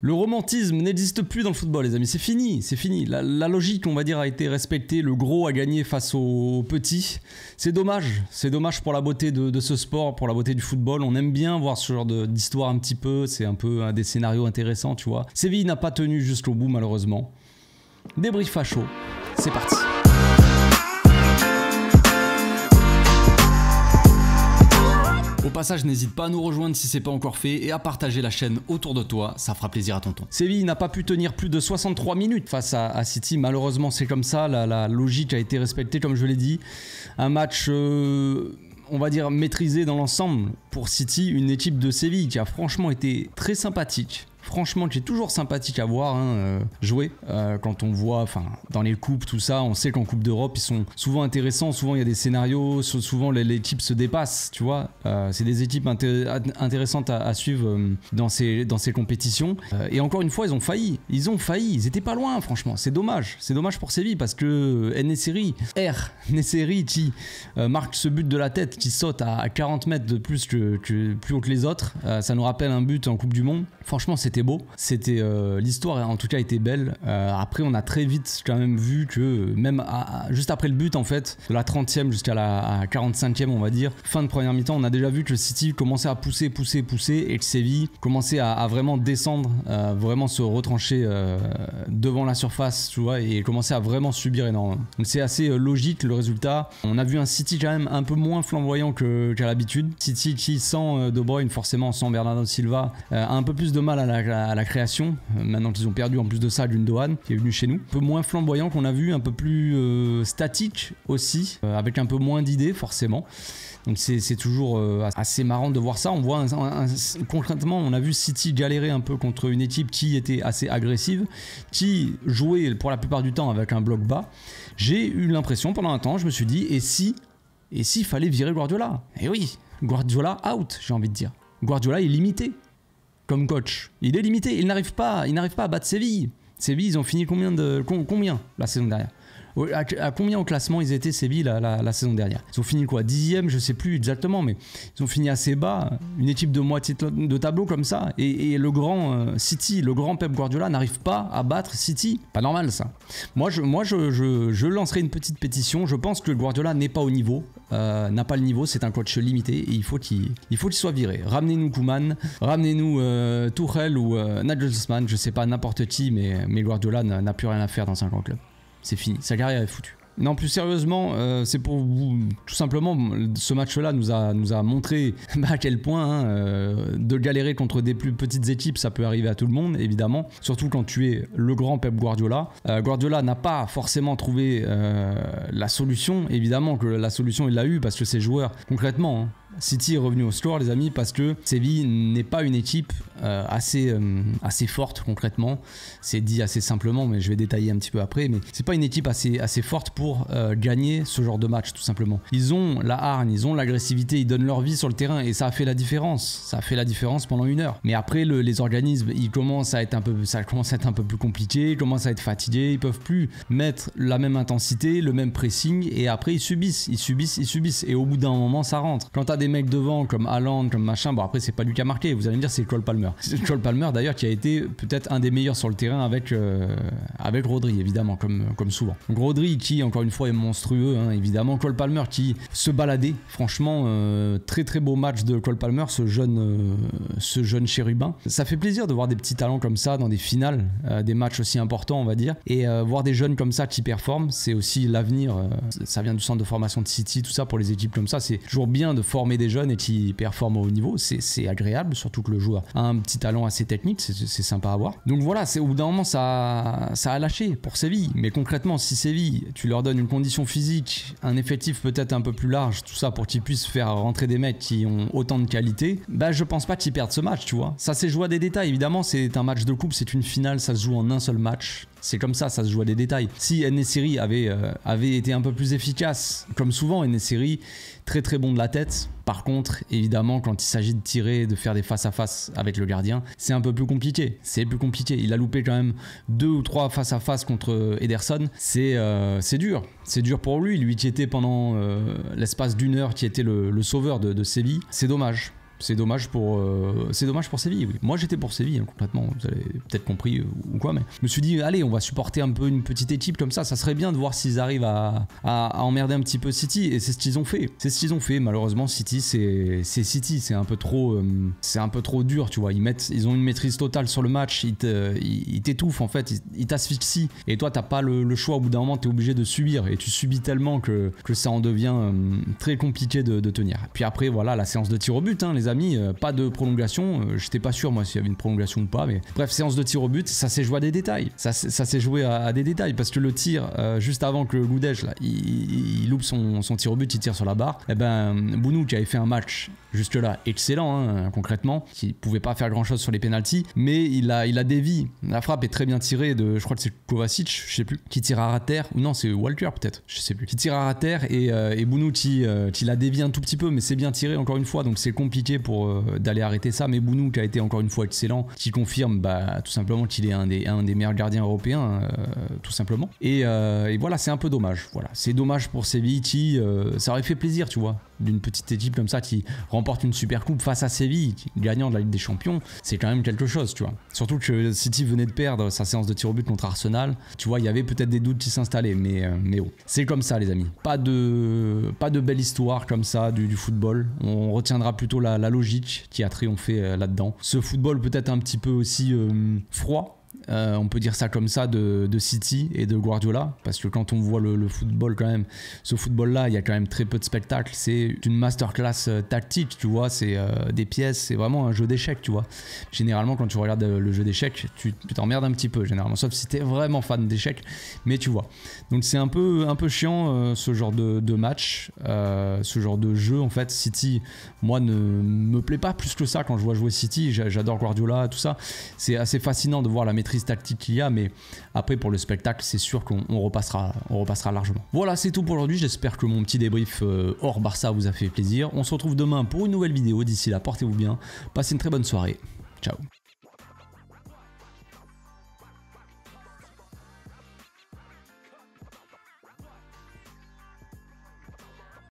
Le romantisme n'existe plus dans le football, les amis, c'est fini, c'est fini. La logique, on va dire, a été respectée, le gros a gagné face au petit. C'est dommage pour la beauté de ce sport, pour la beauté du football. On aime bien voir ce genre d'histoire un petit peu, c'est un peu des scénarios intéressants, tu vois. Séville n'a pas tenu jusqu'au bout, malheureusement. Débrief à chaud, c'est parti. Au passage, n'hésite pas à nous rejoindre si c'est pas encore fait et à partager la chaîne autour de toi, ça fera plaisir à tonton. Séville n'a pas pu tenir plus de 63 minutes face à City, malheureusement c'est comme ça, la logique a été respectée comme je l'ai dit. Un match, on va dire, maîtrisé dans l'ensemble pour City, une équipe de Séville qui a franchement été très sympathique. Franchement, qui est toujours sympathique à voir jouer. Quand on voit dans les coupes, tout ça, on sait qu'en Coupe d'Europe, ils sont souvent intéressants. Souvent, il y a des scénarios. Souvent, les équipes se dépassent, tu vois. C'est des équipes intéressantes à suivre dans ces compétitions. Et encore une fois, ils ont failli. Ils étaient pas loin, franchement. C'est dommage. C'est dommage pour Séville parce que Neseri qui marque ce but de la tête, qui saute à 40 mètres de plus plus haut que les autres. Ça nous rappelle un but en Coupe du Monde. Franchement, c'était beau, l'histoire en tout cas était belle. Après on a très vite quand même vu que même juste après le but en fait, de la 30e jusqu'à la 45e on va dire, fin de première mi-temps, on a déjà vu que City commençait à pousser et que Séville commençait à vraiment descendre, vraiment se retrancher devant la surface, tu vois, et commençait à vraiment subir énormément. Donc c'est assez logique le résultat. On a vu un City quand même un peu moins flamboyant qu'à l'habitude. City qui sans De Bruyne forcément, sans Bernardo Silva, a un peu plus de mal à la création, maintenant qu'ils ont perdu en plus de ça Gundogan qui est venu chez nous, un peu moins flamboyant qu'on a vu, un peu plus statique aussi, avec un peu moins d'idées forcément. Donc c'est toujours assez marrant de voir ça. On voit concrètement, on a vu City galérer un peu contre une équipe qui était assez agressive, qui jouait pour la plupart du temps avec un bloc bas. J'ai eu l'impression pendant un temps, je me suis dit, et s'il fallait virer Guardiola? Et oui, Guardiola out, j'ai envie de dire. Guardiola est limité comme coach. Il est limité, il n'arrive pas à battre Séville. Séville, ils ont fini combien la saison dernière? À combien au classement ils étaient Séville la saison dernière? Ils ont fini quoi, 10e, je sais plus exactement, mais ils ont fini assez bas. Une équipe de moitié de tableau comme ça, et le grand City, le grand Pep Guardiola n'arrive pas à battre City. Pas normal ça. Moi je lancerai une petite pétition. Je pense que Guardiola n'est pas au niveau, n'a pas le niveau, c'est un coach limité et il faut qu'il soit viré. Ramenez-nous Koeman, ramenez-nous Tuchel ou Nagelsmann, je sais pas, n'importe qui, mais Guardiola n'a plus rien à faire dans un grand club. C'est fini, sa carrière est foutue. Non, plus sérieusement, c'est pour vous, tout simplement, ce match-là nous a montré à quel point de galérer contre des plus petites équipes, ça peut arriver à tout le monde, évidemment. Surtout quand tu es le grand Pep Guardiola. Guardiola n'a pas forcément trouvé la solution. Évidemment que la solution, il l'a eu parce que ses joueurs, concrètement, City est revenu au score, les amis, parce que Séville n'est pas une équipe assez forte concrètement. C'est dit assez simplement, mais je vais détailler un petit peu après. Mais c'est pas une équipe assez forte pour gagner ce genre de match, tout simplement. Ils ont la hargne, ils ont l'agressivité, ils donnent leur vie sur le terrain et ça a fait la différence. Ça a fait la différence pendant une heure. Mais après, les organismes, ça commence à être un peu plus compliqué, ils commencent à être fatigués, ils peuvent plus mettre la même intensité, le même pressing, et après ils subissent. Et au bout d'un moment, ça rentre. Quand t'as des mecs devant comme Haaland, comme machin, bon après c'est pas lui qui a marqué, vous allez me dire c'est Cole Palmer. C'est Cole Palmer d'ailleurs qui a été peut-être un des meilleurs sur le terrain avec Rodri évidemment comme souvent. Donc Rodri qui encore une fois est monstrueux évidemment, Cole Palmer qui se baladait, franchement très très beau match de Cole Palmer, ce jeune chérubin. Ça fait plaisir de voir des petits talents comme ça dans des finales, des matchs aussi importants on va dire, et voir des jeunes comme ça qui performent, c'est aussi l'avenir, ça vient du centre de formation de City, tout ça pour les équipes comme ça, c'est toujours bien de former des jeunes et qui performent au haut niveau, c'est agréable, surtout que le joueur a un petit talent assez technique, c'est sympa à voir. Donc voilà, au bout d'un moment ça a lâché pour Séville, mais concrètement si Séville, tu leur donnes une condition physique, un effectif peut-être un peu plus large, tout ça pour qu'ils puissent faire rentrer des mecs qui ont autant de qualité, bah je pense pas qu'ils perdent ce match, tu vois. Ça c'est joué à des détails, évidemment c'est un match de coupe, c'est une finale, ça se joue en un seul match. C'est comme ça se joue à des détails. Si Neseri avait été un peu plus efficace, comme souvent Neseri, très très bon de la tête. Par contre, évidemment, quand il s'agit de tirer, de faire des face-à-face avec le gardien, c'est un peu plus compliqué. C'est plus compliqué. Il a loupé quand même 2 ou 3 face-à-face contre Ederson. C'est dur. C'est dur pour lui qui était pendant l'espace d'une heure, qui était le sauveur de Séville. C'est dommage. C'est dommage pour Séville, oui. Moi j'étais pour Séville, hein, complètement, vous avez peut-être compris ou quoi, mais je me suis dit, allez, on va supporter un peu une petite équipe comme ça serait bien de voir s'ils arrivent à emmerder un petit peu City, et c'est ce qu'ils ont fait. C'est ce qu'ils ont fait, malheureusement City, c'est City, c'est un peu trop dur, tu vois. Ils ont une maîtrise totale sur le match, ils t'étouffent en fait, ils t'asphyxient, et toi t'as pas le choix, au bout d'un moment t'es obligé de subir, et tu subis tellement que ça en devient très compliqué de tenir. Puis après voilà, la séance de tir au but, hein, les amis, pas de prolongation, j'étais pas sûr moi s'il y avait une prolongation ou pas, mais bref, séance de tir au but, ça s'est joué à des détails, ça s'est joué à des détails, parce que le tir, juste avant que Goudej là, il loupe son tir au but, il tire sur la barre, et ben Bounou qui avait fait un match jusque là excellent, hein, concrètement, qui pouvait pas faire grand chose sur les pénaltys, mais il a dévié, la frappe est très bien tirée de, je crois que c'est Kovacic, je sais plus, qui tire à terre, ou non c'est Walker peut-être, je sais plus, qui tire à terre, et Bounou qui l'a dévié un tout petit peu, mais c'est bien tiré encore une fois, donc c'est compliqué pour d'aller arrêter ça, mais Bounou qui a été encore une fois excellent, qui confirme tout simplement qu'il est un des meilleurs gardiens européens, tout simplement, et voilà, c'est un peu dommage, voilà, c'est dommage pour Séville qui, ça aurait fait plaisir, tu vois, d'une petite équipe comme ça qui remporte une super coupe face à Séville, gagnant de la Ligue des Champions, c'est quand même quelque chose, tu vois. Surtout que City venait de perdre sa séance de tir au but contre Arsenal, tu vois, il y avait peut-être des doutes qui s'installaient, mais bon, c'est comme ça les amis. Pas de belle histoire comme ça du football, on retiendra plutôt la logique qui a triomphé là-dedans. Ce football peut-être un petit peu aussi froid, on peut dire ça comme ça, de City et de Guardiola, parce que quand on voit le football quand même, ce football là il y a quand même très peu de spectacle, c'est une masterclass tactique, tu vois, c'est des pièces, c'est vraiment un jeu d'échecs, tu vois. Généralement quand tu regardes le jeu d'échecs, tu t'emmerdes un petit peu généralement, sauf si t'es vraiment fan d'échecs, mais tu vois, donc c'est un peu chiant ce genre de match, ce genre de jeu en fait. City, moi, ne me plaît pas plus que ça quand je vois jouer City, j'adore Guardiola, tout ça, c'est assez fascinant de voir la maîtrise tactique qu'il y a, mais après pour le spectacle c'est sûr qu'on repassera largement. Voilà, c'est tout pour aujourd'hui, j'espère que mon petit débrief hors Barça vous a fait plaisir. On se retrouve demain pour une nouvelle vidéo, d'ici là portez-vous bien, passez une très bonne soirée, ciao.